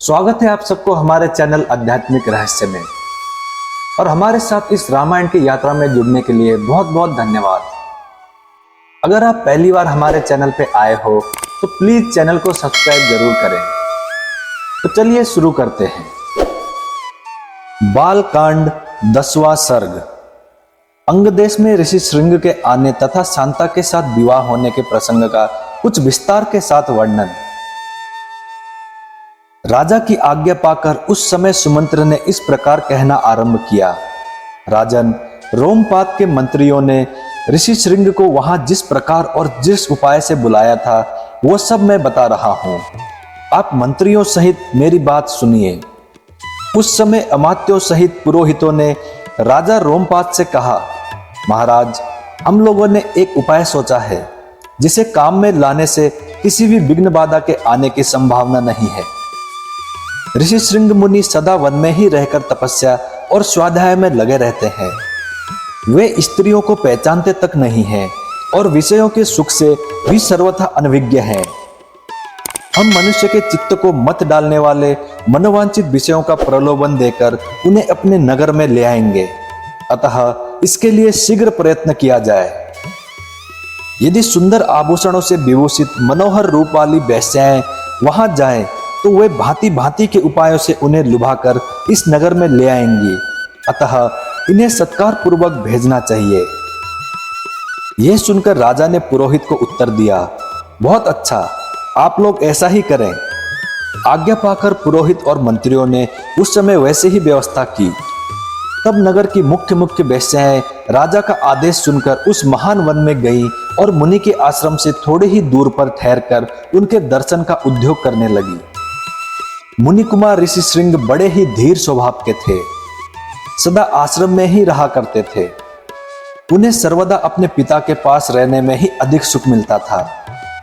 स्वागत है आप सबको हमारे चैनल आध्यात्मिक रहस्य में। और हमारे साथ इस रामायण की यात्रा में जुड़ने के लिए बहुत बहुत धन्यवाद। अगर आप पहली बार हमारे चैनल पे आए हो तो प्लीज चैनल को सब्सक्राइब जरूर करें। तो चलिए शुरू करते हैं। बालकांड 10वां सर्ग। अंग देश में ऋषि श्रृंग के आने तथा शांता के साथ विवाह होने के प्रसंग का कुछ विस्तार के साथ वर्णन। राजा की आज्ञा पाकर उस समय सुमंत्र ने इस प्रकार कहना आरंभ किया। राजन, रोमपाद के मंत्रियों ने ऋषि श्रृंग को वहां जिस प्रकार और जिस उपाय से बुलाया था वो सब मैं बता रहा हूं। आप मंत्रियों सहित मेरी बात सुनिए। उस समय अमात्यों सहित पुरोहितों ने राजा रोमपाद से कहा, महाराज, हम लोगों ने एक उपाय सोचा है जिसे काम में लाने से किसी भी विघ्न बाधा के आने की संभावना नहीं है। ऋषि श्रृंग मुनि सदा वन में ही रहकर तपस्या और स्वाध्याय में लगे रहते हैं। वे स्त्रियों को पहचानते तक नहीं हैं और विषयों के सुख से भी सर्वथा अनभिज्ञ हैं। हम मनुष्य के चित्त को मत डालने वाले मनोवांछित विषयों का प्रलोभन देकर उन्हें अपने नगर में ले आएंगे। अतः इसके लिए शीघ्र प्रयत्न किया जाए। यदि सुंदर आभूषणों से विभूषित मनोहर रूप वाली वेश्याएं वहां जाएं तो वे भांति भांति के उपायों से उन्हें लुभाकर इस नगर में ले आएंगी। अतः इन्हें सत्कार पूर्वक भेजना चाहिए। यह सुनकर राजा ने पुरोहित को उत्तर दिया, बहुत अच्छा, आप लोग ऐसा ही करें। आज्ञा पाकर पुरोहित और मंत्रियों ने उस समय वैसे ही व्यवस्था की। तब नगर की मुख्य मुख्य वेश्याएं राजा का आदेश सुनकर उस महान वन में गईं और मुनि के आश्रम से थोड़े ही दूर पर ठहरकर उनके दर्शन का उद्योग करने लगी। मुनि कुमार ऋषि श्रृंग बड़े ही धीर स्वभाव के थे। सदा आश्रम में ही रहा करते थे। उन्हें सर्वदा अपने पिता के पास रहने में ही अधिक सुख मिलता था।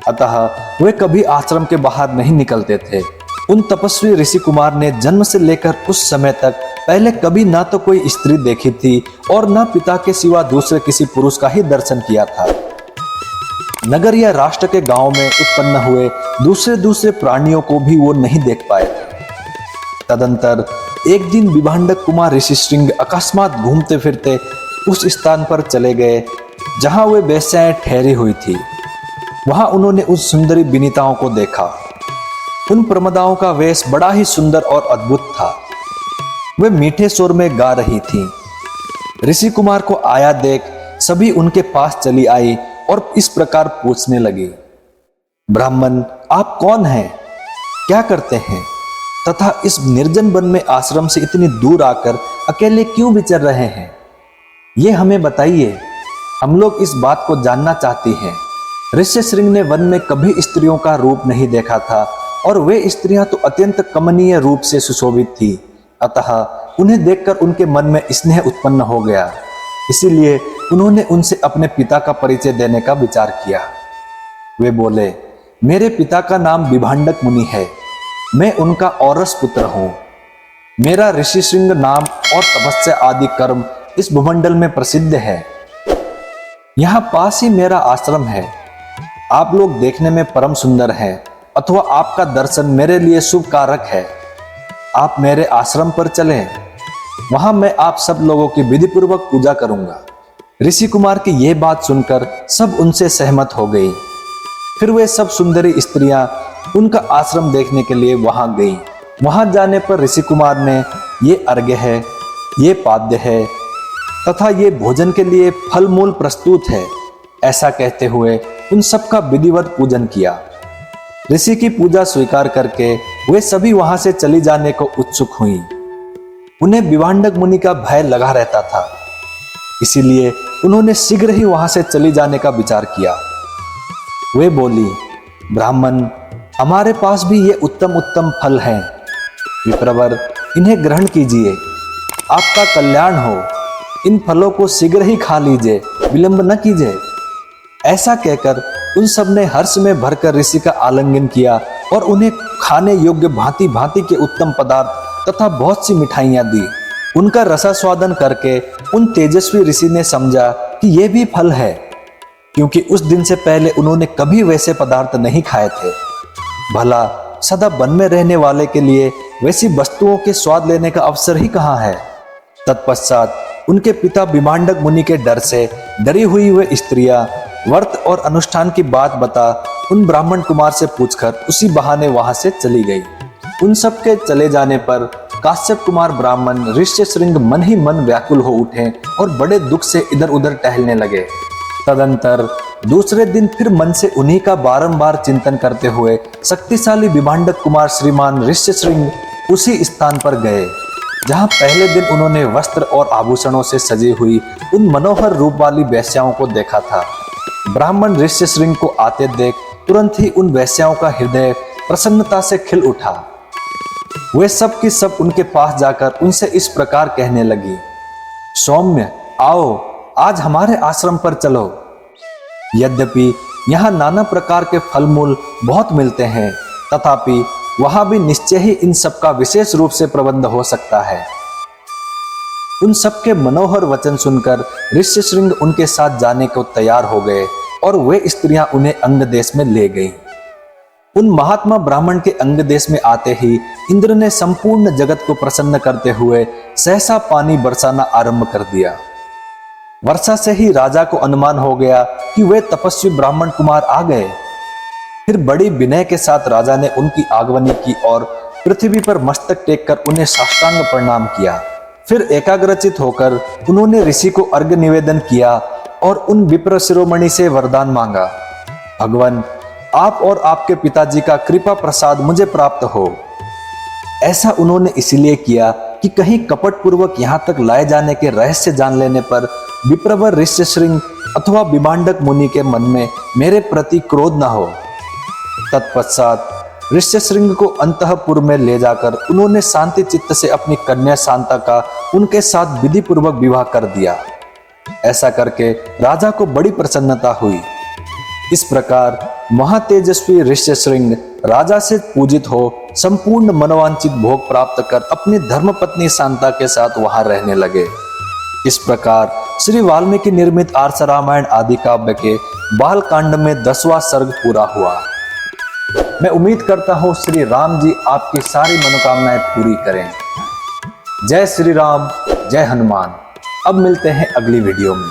अतः वे कभी आश्रम के बाहर नहीं निकलते थे। उन तपस्वी ऋषि कुमार ने जन्म से लेकर उस समय तक पहले कभी ना तो कोई स्त्री देखी थी और ना पिता के सिवा दूसरे किसी पुरुष का ही दर्शन किया था। नगर या राष्ट्र के गांव में उत्पन्न हुए दूसरे प्राणियों को भी वो नहीं देख पाए थे। तदंतर एक दिन विभांडक कुमार ऋषि श्रृंग अकस्मात घूमते फिरते उस स्थान पर चले गए जहां वे वेश्याएं ठहरी हुई थी। वहां उन्होंने उस सुंदरी विनीताओं को देखा। उन प्रमदाओं का वेश बड़ा ही सुंदर और अद्भुत था। वे मीठे स्वर में गा रही थीं। ऋषि कुमार को आया देख सभी उनके पास चली आई और इस प्रकार पूछने लगी, ब्राह्मण, आप कौन हैं, क्या करते हैं तथा इस निर्जन वन में आश्रम से इतनी दूर आकर अकेले क्यों विचर रहे हैं? ये हमें बताइए, हम लोग इस बात को जानना चाहती हैं। ऋषि श्रृंग ने वन में कभी स्त्रियों का रूप नहीं देखा था और वे स्त्रियां तो अत्यंत कमनीय रूप से सुशोभित थी। अतः उन्हें देखकर उनके मन में स्नेह उत्पन्न हो गया। इसीलिए उन्होंने उनसे अपने पिता का परिचय देने का विचार किया। वे बोले, मेरे पिता का नाम विभांडक मुनि है। मैं उनका औरस पुत्र हूं। मेरा ऋषि श्रृंग नाम और तपस्या आदि कर्म इस भूमंडल में प्रसिद्ध है। यहां पास ही मेरा आश्रम है। आप लोग देखने में परम सुंदर हैं अथवा आपका दर्शन मेरे लिए शुभ कारक है। आप मेरे आश्रम पर चलें। वहां मैं आप सब लोगों की विधि पूर्वक पूजा करूंगा। ऋषि कुमार की यह बात सुनकर सब उनसे सहमत हो गई। फिर वे सब सुंदरी स्त्रियां उनका आश्रम देखने के लिए वहां गईं। वहां जाने पर ऋषि कुमार ने ये अर्घ्य है, ये पाद्य है तथा ये भोजन के लिए फल मूल प्रस्तुत है, ऐसा कहते हुए उन सब का विधिवत पूजन किया। ऋषि की पूजा स्वीकार करके वे सभी वहां से चली जाने को उत्सुक हुई। उन्हें विभांडक मुनि का भय लगा रहता था, इसीलिए उन्होंने शीघ्र ही वहां से चली जाने का विचार किया। वे बोली, ब्राह्मण, हमारे पास भी ये उत्तम उत्तम फल हैं। विप्रवर, इन्हें ग्रहण कीजिए, आपका कल्याण हो। इन फलों को शीघ्र ही खा लीजिए, विलंब न कीजिए। ऐसा कहकर उन सब ने हर्ष में भरकर ऋषि का आलिंगन किया और उन्हें खाने योग्य भांति भांति के उत्तम पदार्थ तथा बहुत सी मिठाइयां दी। उनका रसास्वादन करके उन तेजस्वी ऋषि ने समझा कि यह भी फल है, क्योंकि उस दिन से पहले उन्होंने कभी वैसे पदार्थ नहीं खाए थे। भला सदा वन में रहने वाले के लिए वैसी वस्तुओं के स्वाद लेने का अवसर ही कहाँ है। तत्पश्चात उनके पिता विभांडक मुनि के डर से डरी हुई वे स्त्रियां व्रत और अनुष्ठान की बात बता उन ब्राह्मण कुमार से पूछकर उसी बहाने वहां से चली गई। उन सब के चले जाने पर काश्यप कुमार ब्राह्मण ऋष्यशृंग मन ही मन व्याकुल हो उठे और बड़े दुख से इधर उधर टहलने लगे। तदंतर दूसरे दिन फिर मन से उन्हीं का बारंबार चिंतन करते हुए शक्तिशाली विभांडक कुमार श्रीमान ऋष्यशृंग उसी स्थान पर गए जहां पहले दिन उन्होंने वस्त्र और आभूषणों से सजी हुई उन मनोहर रूप वाली वेश्याओं को देखा था। ब्राह्मण ऋष्यशृंग को आते देख तुरंत ही उन वेश्याओं का हृदय प्रसन्नता से खिल उठा। वे सब की सब उनके पास जाकर उनसे इस प्रकार कहने लगी, सौम्य आओ, आज हमारे आश्रम पर चलो। यद्यपि यहाँ नाना प्रकार के फल मूल बहुत मिलते हैं, तथापि वहां भी निश्चय ही इन सब का विशेष रूप से प्रबंध हो सकता है। उन सबके मनोहर वचन सुनकर ऋष्यशृंग उनके साथ जाने को तैयार हो गए और वे स्त्रियां उन्हें अंग देश में ले गईं। उन महात्मा ब्राह्मण के अंग देश में आते ही इंद्र ने संपूर्ण जगत को प्रसन्न करते हुए सहसा पानी बरसाना आरंभ कर दिया। वर्षा से ही राजा को अनुमान हो गया कि वे तपस्वी ब्राह्मण कुमार आ गए। फिर बड़ी विनय के साथ राजा ने उनकी आगमनी की और पृथ्वी पर मस्तक टेक कर उन्हें साष्टांग प्रणाम किया। फिर एकाग्रचित होकर उन्होंने ऋषि को अर्घ्य निवेदन किया और उन विप्र शिरोमणि से वरदान मांगा, भगवान आप और आपके पिताजी का कृपा प्रसाद मुझे प्राप्त हो। ऐसा उन्होंने इसलिए किया कि कहीं कपट पूर्वक यहाँ तक लाए जाने के रहस्य जान लेने पर विप्रवर ऋष्यशृंग अथवा विभांडक मुनि के मन में मेरे प्रति क्रोध न हो। तत्पश्चात ऋष्यशृंग को अंतःपुर में ले जाकर उन्होंने शांति चित्त से अपनी कन्या शांता का उनके साथ विधि पूर्वक विवाह कर दिया। ऐसा करके राजा को बड़ी प्रसन्नता हुई। इस प्रकार महातेजस्वी ऋष्यशृंग राजा से पूजित हो संपूर्ण मनोवांछित भोग प्राप्त कर अपनी धर्मपत्नी शांता के साथ वहां रहने लगे। इस प्रकार श्री वाल्मीकि निर्मित आर्ष रामायण आदि काव्य के बाल कांड में 10वां सर्ग पूरा हुआ। मैं उम्मीद करता हूं श्री राम जी आपकी सारी मनोकामनाएं पूरी करें। जय श्री राम, जय हनुमान। अब मिलते हैं अगली वीडियो में।